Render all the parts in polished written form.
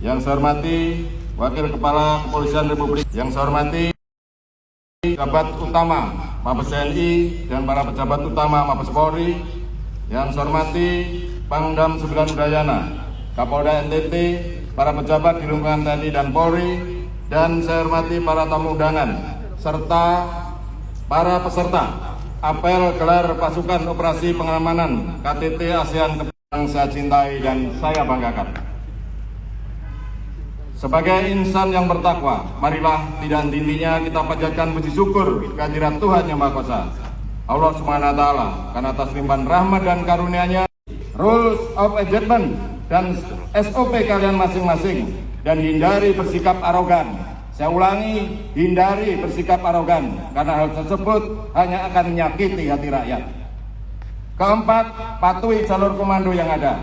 Yang saya hormati Wakil Kepala Kepolisian Republik, yang saya hormati pejabat utama Mabes TNI dan para pejabat utama Mabes Polri, yang saya hormati Pangdam 9 Udayana, Kapolda NTT, para pejabat di lingkungan TNI dan Polri, dan saya hormati para tamu undangan serta para peserta apel gelar pasukan operasi pengamanan KTT ASEAN yang saya cintai dan saya banggakan. Sebagai insan yang bertakwa, marilah tidak henti-hentinya kita panjatkan puji syukur kehadirat Tuhan Yang Maha Kuasa, Allah Subhanahu wa Ta'ala, karena atas limpahan rahmat dan karunia-Nya, rules of engagement dan SOP kalian masing-masing, dan hindari bersikap arogan. Saya ulangi, hindari bersikap arogan, karena hal tersebut hanya akan menyakiti hati rakyat. Keempat, patuhi jalur komando yang ada.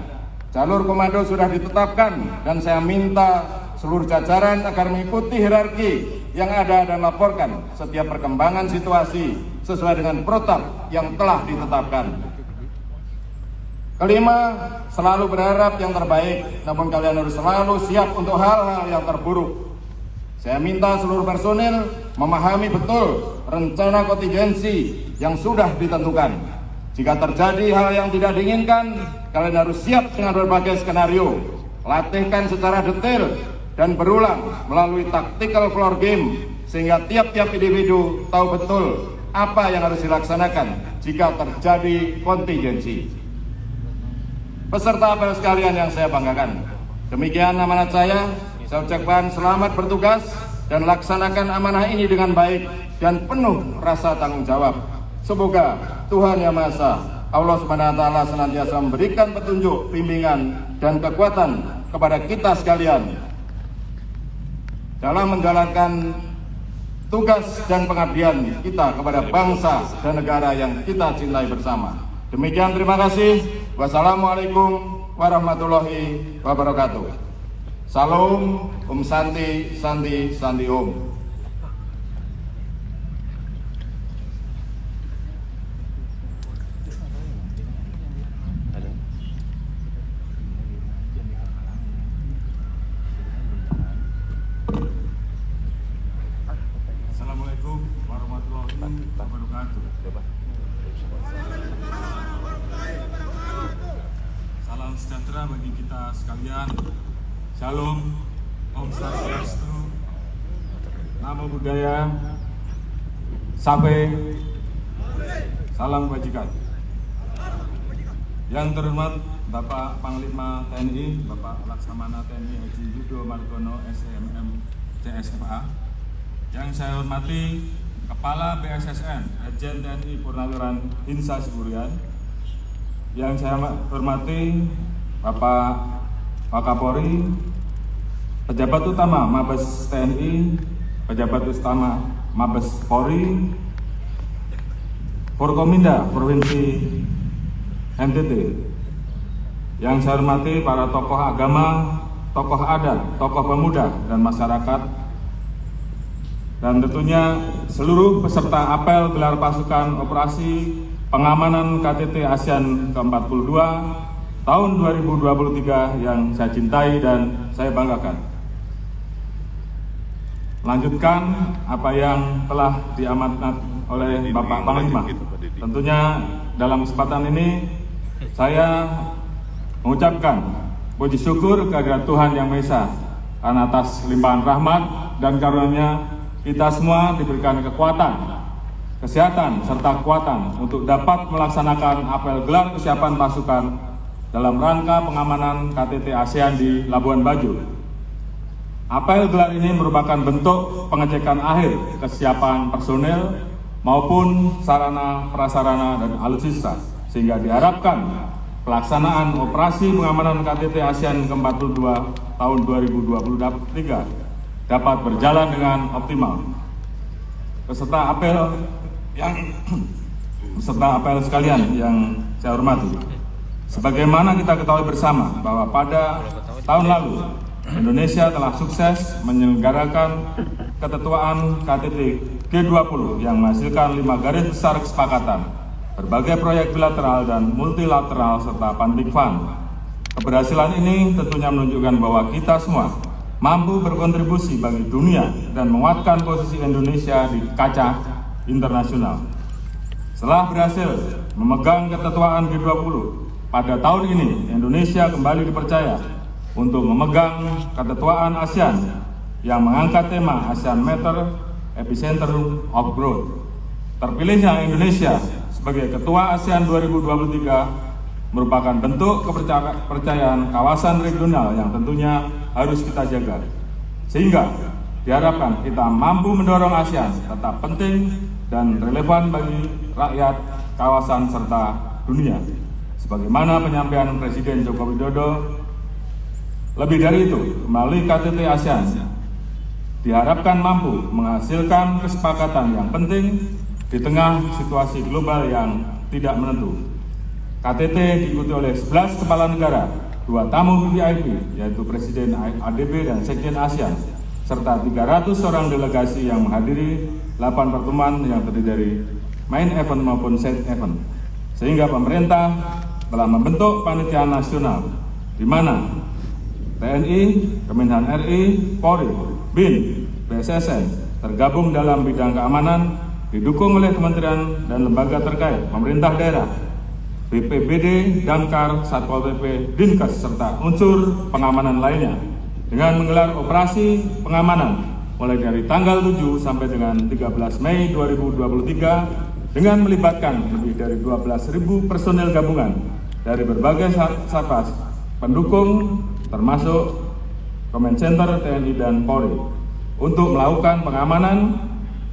Jalur komando sudah ditetapkan dan saya minta seluruh jajaran agar mengikuti hierarki yang ada dan laporkan setiap perkembangan situasi sesuai dengan protap yang telah ditetapkan. Kelima, selalu berharap yang terbaik, namun kalian harus selalu siap untuk hal-hal yang terburuk. Saya minta seluruh personil memahami betul rencana kontingensi yang sudah ditentukan. Jika terjadi hal yang tidak diinginkan, kalian harus siap dengan berbagai skenario. Latihkan secara detail dan berulang melalui tactical floor game, sehingga tiap-tiap individu tahu betul apa yang harus dilaksanakan jika terjadi kontingensi. Peserta apel sekalian yang saya banggakan, demikian amanat saya ucapkan selamat bertugas dan laksanakan amanah ini dengan baik dan penuh rasa tanggung jawab. Semoga Tuhan Yang Maha Esa, Allah Subhanahu wa Ta'ala, senantiasa memberikan petunjuk, bimbingan, dan kekuatan kepada kita sekalian dalam menjalankan tugas dan pengabdian kita kepada bangsa dan negara yang kita cintai bersama. Demikian, terima kasih. Wassalamualaikum warahmatullahi wabarakatuh. Salam, Om Santi, Santi, Santi Om. Assalamualaikum warahmatullahi wabarakatuh. Salam sejahtera bagi kita sekalian. Shalom, Om Swastiastu, Namo Buddhaya, Sape, salam kebajikan. Yang terhormat Bapak Panglima TNI, Bapak Laksamana TNI Haji Yudo Margono SMM CSFA. Yang saya hormati Kepala BSSN Irjen TNI Purnawiran Hinsa Siburian. Yang saya hormati Bapak Wakapolri, pejabat utama Mabes TNI, pejabat utama Mabes Polri, Forkominda Provinsi NTT. Yang saya hormati para tokoh agama, tokoh adat, tokoh pemuda dan masyarakat, dan tentunya seluruh peserta apel gelar pasukan operasi pengamanan KTT ASEAN ke-42 tahun 2023 yang saya cintai dan saya banggakan. Lanjutkan apa yang telah diamanat oleh Bapak Panglima. Tentunya dalam kesempatan ini saya mengucapkan puji syukur kehadirat Tuhan Yang Maha Esa, karena atas limpahan rahmat dan karunia kita semua diberikan kekuatan, kesehatan, serta kekuatan untuk dapat melaksanakan apel gelar kesiapan pasukan dalam rangka pengamanan KTT ASEAN di Labuan Bajo. Apel gelar ini merupakan bentuk pengecekan akhir kesiapan personel maupun sarana prasarana dan alutsista, sehingga diharapkan pelaksanaan operasi pengamanan KTT ASEAN ke-42 tahun 2023 dapat berjalan dengan optimal. Peserta apel sekalian yang saya hormati, sebagaimana kita ketahui bersama bahwa pada tahun lalu Indonesia telah sukses menyelenggarakan keketuaan KTT G20 yang menghasilkan 5 garis besar kesepakatan, berbagai proyek bilateral dan multilateral serta Pandikvan. Keberhasilan ini tentunya menunjukkan bahwa kita semua mampu berkontribusi bagi dunia dan menguatkan posisi Indonesia di kancah internasional. Setelah berhasil memegang keketuaan G20, pada tahun ini Indonesia kembali dipercaya untuk memegang keketuaan ASEAN yang mengangkat tema ASEAN Matter Epicenter of Growth. Terpilihnya Indonesia sebagai Ketua ASEAN 2023 merupakan bentuk kepercayaan kawasan regional yang tentunya harus kita jaga. Sehingga diharapkan kita mampu mendorong ASEAN tetap penting dan relevan bagi rakyat, kawasan, serta dunia. Sebagaimana penyampaian Presiden Joko Widodo, lebih dari itu, melalui KTT ASEAN, diharapkan mampu menghasilkan kesepakatan yang penting di tengah situasi global yang tidak menentu. KTT diikuti oleh 11 kepala negara, 2 tamu VIP, yaitu Presiden ADB dan Sekjen ASEAN, serta 300 orang delegasi yang menghadiri 8 pertemuan yang terdiri dari main event maupun side event. Sehingga pemerintah telah membentuk panitia nasional, di mana TNI, Kemenhan RI, Polri, BIN, BSSN tergabung dalam bidang keamanan, didukung oleh kementerian dan lembaga terkait, pemerintah daerah, BPBD, Damkar, Satpol PP, Dinkes, serta unsur pengamanan lainnya dengan menggelar operasi pengamanan mulai dari tanggal 7 sampai dengan 13 Mei 2023 dengan melibatkan lebih dari 12.000 personel gabungan dari berbagai satgas pendukung termasuk Command Center, TNI, dan Polri untuk melakukan pengamanan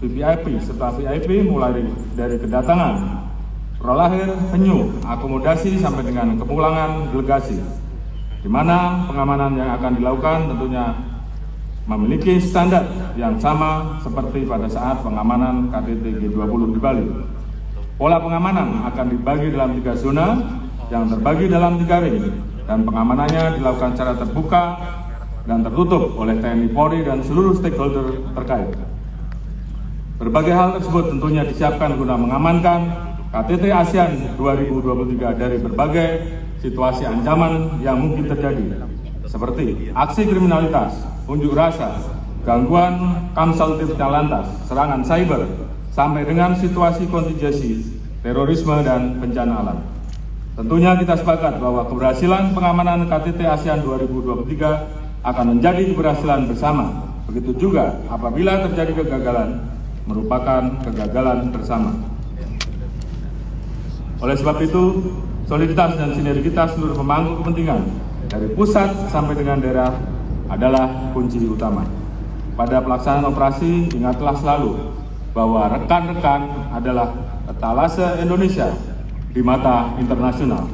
VIP serta VIP mulai dari kedatangan, prolahir, penyu, akomodasi sampai dengan kepulangan delegasi, di mana pengamanan yang akan dilakukan tentunya memiliki standar yang sama seperti pada saat pengamanan KTT G20 di Bali. Pola pengamanan akan dibagi dalam 3 zona yang terbagi dalam 3 ring, dan pengamanannya dilakukan secara terbuka dan tertutup oleh TNI, Polri, dan seluruh stakeholder terkait. Berbagai hal tersebut tentunya disiapkan guna mengamankan KTT ASEAN 2023 dari berbagai situasi ancaman yang mungkin terjadi, seperti aksi kriminalitas, unjuk rasa, gangguan kamsaltibnya lantas, serangan cyber, sampai dengan situasi kontingensi, terorisme, dan bencana alam. Tentunya kita sepakat bahwa keberhasilan pengamanan KTT ASEAN 2023 akan menjadi keberhasilan bersama. Begitu juga apabila terjadi kegagalan, merupakan kegagalan bersama. Oleh sebab itu, soliditas dan sinergitas seluruh pemangku kepentingan dari pusat sampai dengan daerah adalah kunci utama. Pada pelaksanaan operasi, ingatlah selalu bahwa rekan-rekan adalah etalase Indonesia di mata internasional.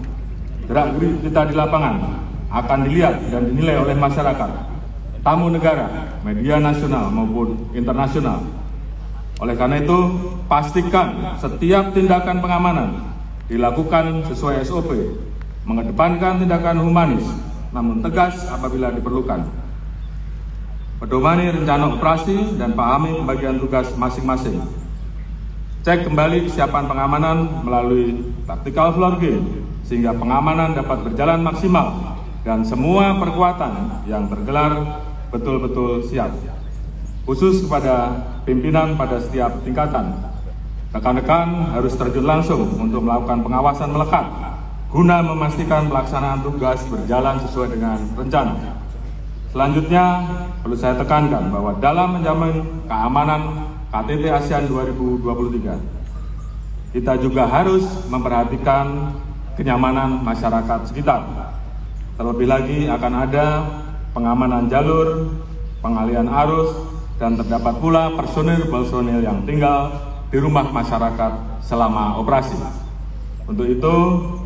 Gerak-gerik kita di lapangan akan dilihat dan dinilai oleh masyarakat, tamu negara, media nasional maupun internasional. Oleh karena itu, pastikan setiap tindakan pengamanan dilakukan sesuai SOP, mengedepankan tindakan humanis, namun tegas apabila diperlukan. Pedomani rencana operasi dan pahami pembagian tugas masing-masing. Cek kembali kesiapan pengamanan melalui tactical floor game, sehingga pengamanan dapat berjalan maksimal dan semua perkuatan yang tergelar betul-betul siap. Khusus kepada pimpinan pada setiap tingkatan, rekan-rekan harus terjun langsung untuk melakukan pengawasan melekat guna memastikan pelaksanaan tugas berjalan sesuai dengan rencana. Selanjutnya, perlu saya tekankan bahwa dalam menjamin keamanan KTT ASEAN 2023, kita juga harus memperhatikan kenyamanan masyarakat sekitar. Terlebih lagi akan ada pengamanan jalur, pengalian arus, dan terdapat pula personil yang tinggal di rumah masyarakat selama operasi. Untuk itu,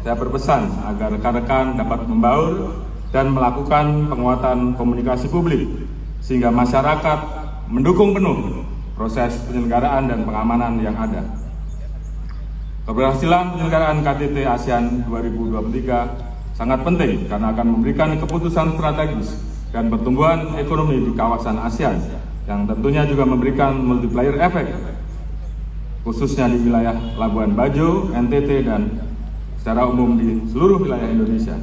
saya berpesan agar rekan-rekan dapat membaur dan melakukan penguatan komunikasi publik, sehingga masyarakat mendukung penuh proses penyelenggaraan dan pengamanan yang ada. Keberhasilan penyelenggaraan KTT ASEAN 2023 sangat penting karena akan memberikan keputusan strategis dan pertumbuhan ekonomi di kawasan ASEAN yang tentunya juga memberikan multiplier efek, khususnya di wilayah Labuan Bajo, NTT, dan secara umum di seluruh wilayah Indonesia.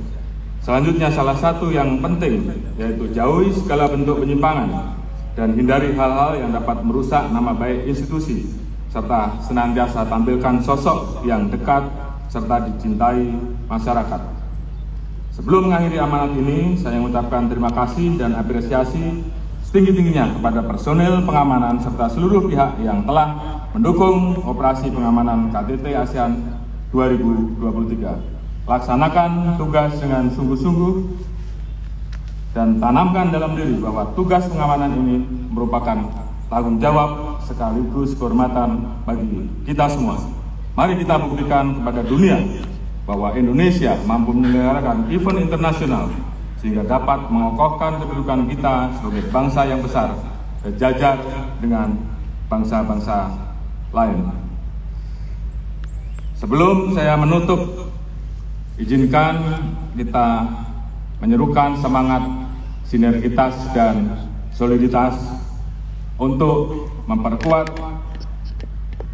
Selanjutnya, salah satu yang penting yaitu jauhi segala bentuk penyimpangan dan hindari hal-hal yang dapat merusak nama baik institusi, serta senantiasa tampilkan sosok yang dekat serta dicintai masyarakat. Sebelum mengakhiri amanat ini, saya mengucapkan terima kasih dan apresiasi setinggi-tingginya kepada personel pengamanan serta seluruh pihak yang telah mendukung operasi pengamanan KTT ASEAN 2023. Laksanakan tugas dengan sungguh-sungguh dan tanamkan dalam diri bahwa tugas pengamanan ini merupakan tanggung jawab sekaligus kehormatan bagi kita semua. Mari kita buktikan kepada dunia bahwa Indonesia mampu menyelenggarakan event internasional sehingga dapat mengokohkan kedudukan kita sebagai bangsa yang besar, sejajar dengan bangsa-bangsa lain. Sebelum saya menutup, izinkan kita menyerukan semangat sinergitas dan soliditas untuk memperkuat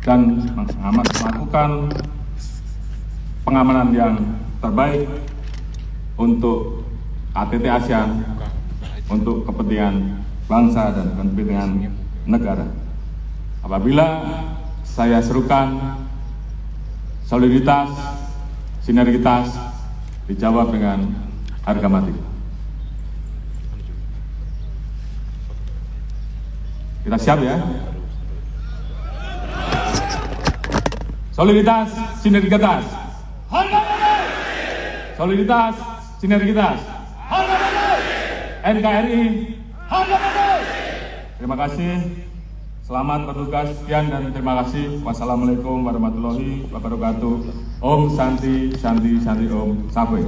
dan melakukan pengamanan yang terbaik untuk KTT ASEAN, untuk kepentingan bangsa dan kepentingan negara. Apabila saya serukan soliditas, sinergitas, dijawab dengan harga mati. Kita siap ya? Soliditas, sinergitas. Harga mati. Soliditas, sinergitas. Harga mati. NKRI. Harga mati. Terima kasih. Selamat bertugas, sekian dan terima kasih. Wassalamualaikum warahmatullahi wabarakatuh. Om Santi, Santi, Santi, Om Sabai.